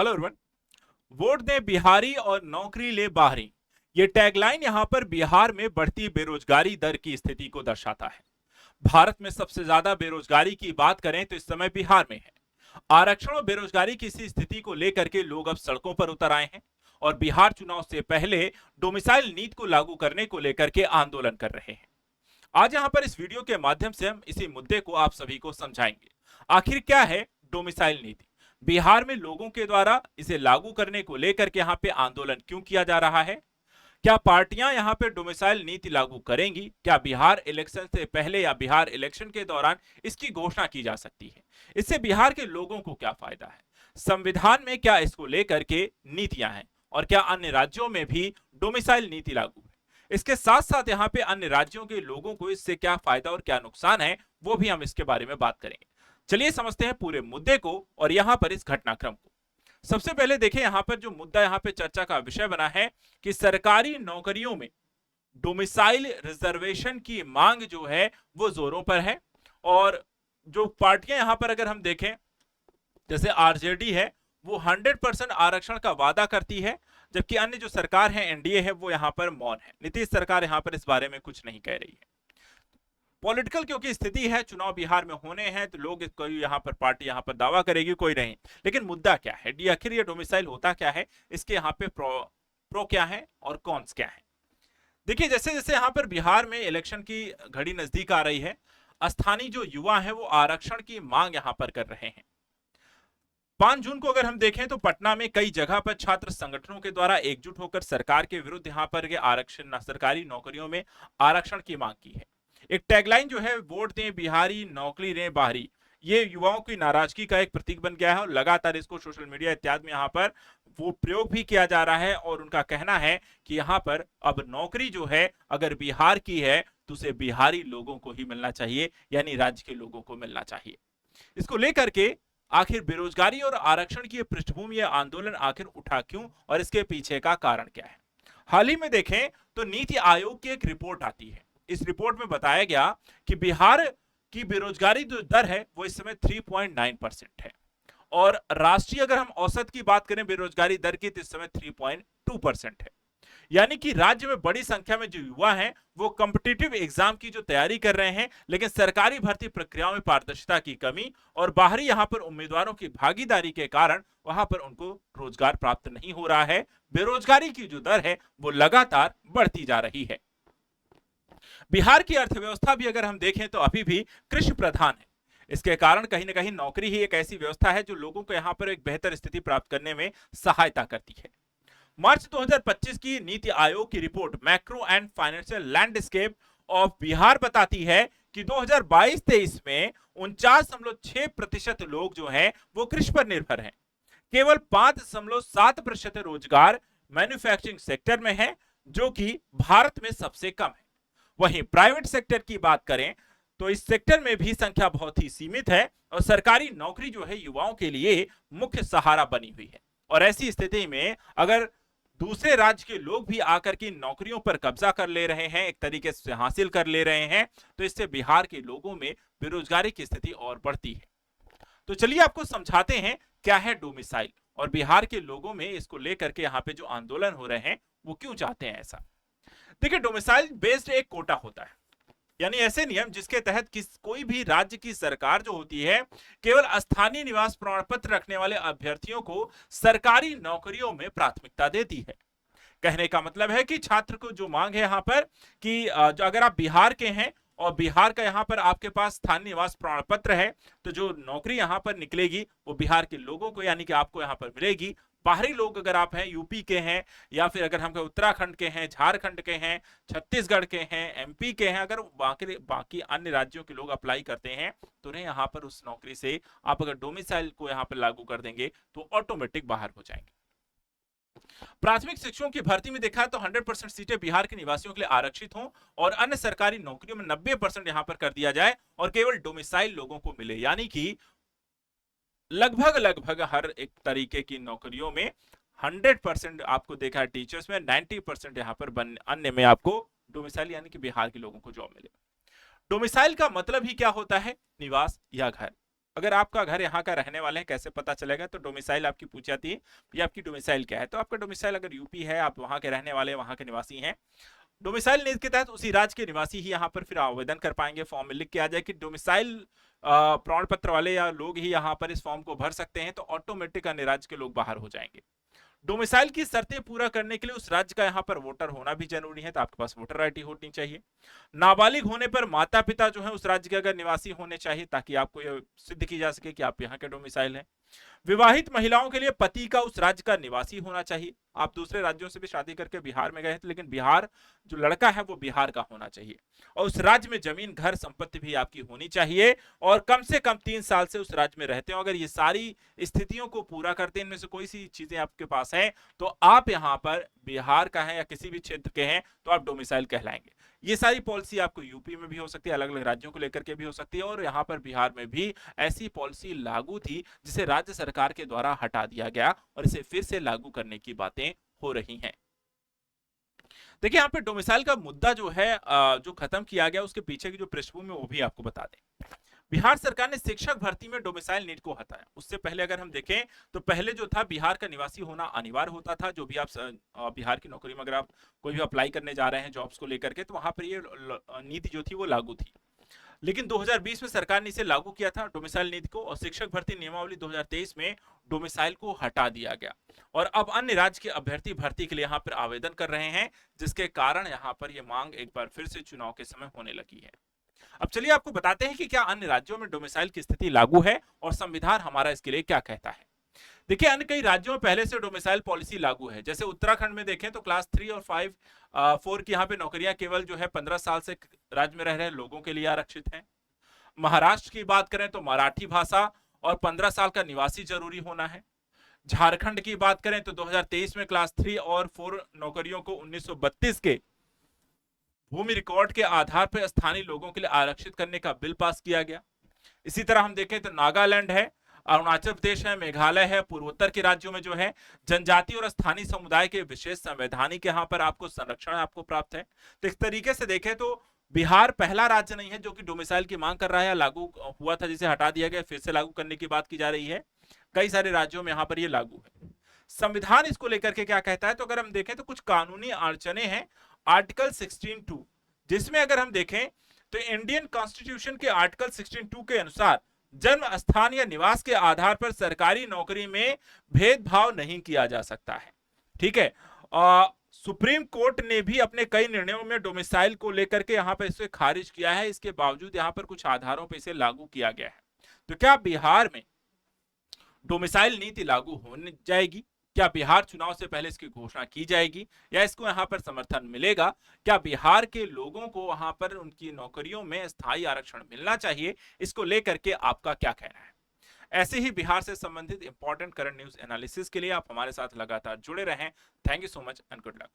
Hello everyone. Vote दे बिहारी और नौकरी ले बाहरी, ये टैगलाइन यहां पर बिहार में बढ़ती बेरोजगारी दर की स्थिति को दर्शाता है। भारत में सबसे ज्यादा बेरोजगारी की बात करें तो इस समय बिहार में है। आरक्षण और बेरोजगारी की इसी स्थिति को लेकर के लोग अब सड़कों पर उतर आए हैं और बिहार चुनाव से पहले डोमिसाइल नीति को लागू करने को लेकर के आंदोलन कर रहे हैं। आज यहां पर इस वीडियो के माध्यम से हम इसी मुद्दे को आप सभी को समझाएंगे। आखिर क्या है डोमिसाइल नीति, बिहार में लोगों के द्वारा इसे लागू करने को लेकर के यहाँ पे आंदोलन क्यों किया जा रहा है, क्या पार्टियां यहाँ पे डोमिसाइल नीति लागू करेंगी, क्या बिहार इलेक्शन से पहले या बिहार इलेक्शन के दौरान इसकी घोषणा की जा सकती है, इससे बिहार के लोगों को क्या फायदा है, संविधान में क्या इसको लेकर के नीतियां हैं और क्या अन्य राज्यों में भी डोमिसाइल नीति लागू है। इसके साथ साथ यहाँ पे अन्य राज्यों के लोगों को इससे क्या फायदा और क्या नुकसान है वो भी हम इसके बारे में बात करेंगे। चलिए समझते हैं पूरे मुद्दे को और यहाँ पर इस घटनाक्रम को। सबसे पहले देखें यहाँ पर जो मुद्दा यहाँ पे चर्चा का विषय बना है कि सरकारी नौकरियों में डोमिसाइल रिजर्वेशन की मांग जो है वो जोरों पर है। और जो पार्टियां यहाँ पर अगर हम देखें जैसे आरजेडी है वो 100% आरक्षण का वादा करती है, जबकि अन्य जो सरकार है एनडीए है वो यहाँ पर मौन है। नीतीश सरकार यहाँ पर इस बारे में कुछ नहीं कह रही है। पॉलिटिकल क्योंकि स्थिति है, चुनाव बिहार में होने हैं तो लोग कोई यहाँ पर पार्टी यहाँ पर दावा करेगी कोई नहीं, लेकिन मुद्दा क्या है, आखिर ये डोमिसाइल होता क्या है, इसके यहाँ पे प्रो क्या है और कॉन्स क्या है। देखिए जैसे जैसे यहाँ पर बिहार में इलेक्शन की घड़ी नजदीक आ रही है, स्थानीय जो युवा है वो आरक्षण की मांग यहाँ पर कर रहे हैं। 5 जून को अगर हम देखें तो पटना में कई जगह पर छात्र संगठनों के द्वारा एकजुट होकर सरकार के विरुद्ध यहाँ पर आरक्षण सरकारी नौकरियों में आरक्षण की मांग की है। एक टैगलाइन जो है वोट दें बिहारी नौकरी दें बाहरी, ये युवाओं की नाराजगी का एक प्रतीक बन गया है और लगातार इसको सोशल मीडिया इत्यादि में यहाँ पर वो प्रयोग भी किया जा रहा है। और उनका कहना है कि यहाँ पर अब नौकरी जो है अगर बिहार की है तो उसे बिहारी लोगों को ही मिलना चाहिए, यानी राज्य के लोगों को मिलना चाहिए। इसको लेकर के आखिर बेरोजगारी और आरक्षण की पृष्ठभूमि या आंदोलन आखिर उठा क्यों और इसके पीछे का कारण क्या है। हाल ही में देखें तो नीति आयोग की एक रिपोर्ट आती है। इस रिपोर्ट में बताया गया कि बिहार की बेरोजगारी जो दर है वो इस समय 3.9% है और राष्ट्रीय अगर हम औसत की बात करें बेरोजगारी दर की तो इस समय 3.2% है। यानी कि राज्य में बड़ी संख्या में जो युवा हैं वो कॉम्पिटिटिव एग्जाम की जो तैयारी कर रहे हैं, लेकिन सरकारी भर्ती प्रक्रियाओं में पारदर्शिता की कमी और बाहरी यहां पर उम्मीदवारों की भागीदारी के कारण वहां पर उनको रोजगार प्राप्त नहीं हो रहा है। बेरोजगारी की जो दर है वो लगातार बढ़ती जा रही है। बिहार की अर्थव्यवस्था भी अगर हम देखें तो अभी भी कृषि प्रधान है। इसके कारण कहीं ना कहीं नौकरी ही एक ऐसी व्यवस्था है जो लोगों को यहां पर एक बेहतर स्थिति प्राप्त करने में सहायता करती है। मार्च 2025 की नीति आयोग की report macro and financial landscape of Bihar बताती है कि 2022-23 में 49.6% लोग जो हैं वो कृषि पर निर्भर हैं। केवल 5.7% रोजगार मैन्युफैक्चरिंग सेक्टर में है, जो कि भारत में सबसे कम है। वहीं प्राइवेट सेक्टर की बात करें तो इस सेक्टर में भी संख्या बहुत ही सीमित है और सरकारी नौकरी जो है युवाओं के लिए मुख्य सहारा बनी हुई है। और ऐसी स्थिति में अगर दूसरे राज्य के लोग भी आकर की नौकरियों पर कब्जा कर ले रहे हैं, एक तरीके से हासिल कर ले रहे हैं, तो इससे बिहार के लोगों में बेरोजगारी की स्थिति और बढ़ती है। तो चलिए आपको समझाते हैं क्या है डोमिसाइल और बिहार के लोगों में इसको लेकर के यहाँ पे जो आंदोलन हो रहे हैं वो क्यों चाहते हैं ऐसा। देखिए डोमिसाइल बेस्ड एक कोटा होता है, यानी ऐसे नियम जिसके तहत कोई भी राज्य की सरकार जो होती है केवल स्थानीय निवास प्रमाण पत्र रखने वाले अभ्यर्थियों को सरकारी नौकरियों में प्राथमिकता देती है। कहने का मतलब है कि छात्र को जो मांग है यहाँ पर कि जो अगर आप बिहार के हैं और बिहार का यहाँ पर आपके पास स्थानीय निवास प्रमाण पत्र है तो जो नौकरी यहाँ पर निकलेगी वो बिहार के लोगों को यानी कि आपको यहाँ पर मिलेगी। बाहरी लोग अगर आप हैं, यूपी के हैं या फिर अगर हम उत्तराखंड के हैं, झारखंड के हैं, छत्तीसगढ़ के हैं, एमपी के हैं, अगर बाकी अन्य राज्यों के लोग अप्लाई करते हैं तो उन्हें यहाँ पर उस नौकरी से आप अगर डोमिसाइल को यहाँ पर लागू कर देंगे तो ऑटोमेटिक बाहर हो जाएंगे। प्राथमिक शिक्षकों की भर्ती में देखा तो 100% सीटें बिहार के निवासियों के लिए आरक्षित हों और अन्य सरकारी नौकरियों में 90% यहां पर कर दिया जाए और केवल डोमिसाइल लोगों को मिले, यानी कि लगभग हर एक तरीके की नौकरियों में 100% आपको देखा है टीचर्स में, 90% यहां पर अन्य में आपको डोमिसाइल यानी कि बिहार के लोगों को जॉब मिले। डोमिसाइल का मतलब ही क्या होता है, निवास या घर। अगर आपका घर यहाँ का रहने वाले हैं कैसे पता चलेगा, तो डोमिसाइल आपकी पूछ जाती है, ये आपकी डोमिसाइल क्या है। तो आपका डोमिसाइल अगर यूपी है, आप वहां के रहने वाले, वहां के निवासी हैं, डोमिसाइल नीति के तहत उसी राज्य के निवासी ही यहाँ पर फिर आवेदन कर पाएंगे। फॉर्म में लिख के आ जाए कि डोमिसाइल प्रमाण पत्र वाले या लोग ही यहाँ पर इस फॉर्म को भर सकते हैं, तो ऑटोमेटिक अन्य राज्य के लोग बाहर हो जाएंगे। डोमिसाइल की शर्तें पूरा करने के लिए उस राज्य का यहाँ पर वोटर होना भी जरूरी है, तो आपके पास वोटर आईडी होनी चाहिए। नाबालिग होने पर माता पिता जो है उस राज्य के अगर निवासी होने चाहिए, ताकि आपको यह सिद्ध की जा सके कि आप यहाँ के डोमिसाइल हैं। विवाहित महिलाओं के लिए पति का उस राज्य का निवासी होना चाहिए। आप दूसरे राज्यों से भी शादी करके बिहार में गए हैं, लेकिन बिहार जो लड़का है वो बिहार का होना चाहिए, और उस राज्य में जमीन घर संपत्ति भी आपकी होनी चाहिए, और कम से कम 3 साल से उस राज्य में रहते हो। अगर ये सारी स्थितियों को पूरा करते हैं, इनमें से कोई सी चीजें आपके पास है, तो आप यहाँ पर बिहार का है या किसी भी क्षेत्र के हैं, तो आप डोमिसाइल कहलाएंगे। ये सारी पॉलिसी आपको यूपी में भी हो सकती है, अलग अलग राज्यों को लेकर के भी हो सकती है, और यहाँ पर बिहार में भी ऐसी पॉलिसी लागू थी जिसे राज्य सरकार के द्वारा हटा दिया गया, और इसे फिर से लागू करने की बातें हो रही हैं। देखिए यहाँ पे डोमिसाइल का मुद्दा जो है जो खत्म किया गया, उसके पीछे की जो पृष्ठभूमि वो भी आपको बता दें। बिहार सरकार ने शिक्षक भर्ती में डोमिसाइल नीति को हटाया। उससे पहले अगर हम देखें तो पहले जो था बिहार का निवासी होना अनिवार्य होता था। जो भी आप बिहार की नौकरी में अगर आप कोई भी अप्लाई करने जा रहे हैं जॉब्स को लेकर के, तो वहां पर ये नीति जो थी वो लागू थी। लेकिन 2020 में सरकार ने इसे लागू किया था डोमिसाइल नीति को, और शिक्षक भर्ती नियमावली 2023 में डोमिसाइल को हटा दिया गया, और अब अन्य राज्य के अभ्यर्थी भर्ती के लिए यहाँ पर आवेदन कर रहे हैं, जिसके कारण यहाँ पर यह मांग एक बार फिर से चुनाव के समय होने लगी है। अब चलिए आपको बताते हैं कि क्या अन्य राज्यों में डोमिसाइल की स्थिति लागू है और संविधान हमारा इसके लिए क्या कहता है। देखिए अन्य कई राज्यों में पहले से डोमिसाइल पॉलिसी लागू है। जैसे उत्तराखंड में देखें तो क्लास 3 और 4 की यहाँ पे नौकरियां केवल जो है 15 साल से राज्य में रह रहे लोगों के लिए आरक्षित है। महाराष्ट्र की बात करें तो मराठी भाषा और 15 साल का निवासी जरूरी होना है। झारखंड की बात करें तो 2023 में क्लास 3 और 4 नौकरियों को 1932 के भूमि रिकॉर्ड के आधार पर स्थानीय लोगों के लिए आरक्षित करने का बिल पास किया गया। इसी तरह हम देखें तो नागालैंड है, अरुणाचल प्रदेश है, मेघालय है, पूर्वोत्तर के राज्यों में जो है जनजाति और स्थानीय समुदाय के विशेष संवैधानिक यहाँ पर आपको संरक्षण आपको प्राप्त है। तो इस तरीके से देखें तो बिहार पहला राज्य नहीं है जो कि डोमिसाइल की मांग कर रहा है। लागू हुआ था जिसे हटा दिया गया, फिर से लागू करने की बात की जा रही है। कई सारे राज्यों में यहाँ पर ये लागू है। संविधान इसको लेकर के क्या कहता है, तो अगर हम देखें तो कुछ कानूनी अड़चने हैं आर्टिकल 16(2), जिसमें अगर हम देखें तो इंडियन कॉन्स्टिट्यूशन के आर्टिकल 16(2) के अनुसार जन्म स्थान या निवास के आधार पर सरकारी नौकरी में भेदभाव नहीं किया जा सकता है। ठीक है, सुप्रीम कोर्ट ने भी अपने कई निर्णयों में डोमिसाइल को लेकर के यहां पर इसे खारिज किया है। इसके बावजूद यहां पर कुछ आधारों पर इसे लागू किया गया है। तो क्या बिहार में डोमिसाइल नीति लागू होने जाएगी? क्या बिहार चुनाव से पहले इसकी घोषणा की जाएगी या इसको यहां पर समर्थन मिलेगा? क्या बिहार के लोगों को वहां पर उनकी नौकरियों में स्थायी आरक्षण मिलना चाहिए? इसको लेकर के आपका क्या कहना है? ऐसे ही बिहार से संबंधित इंपॉर्टेंट करंट न्यूज एनालिसिस के लिए आप हमारे साथ लगातार जुड़े रहें। Thank you so much and good luck.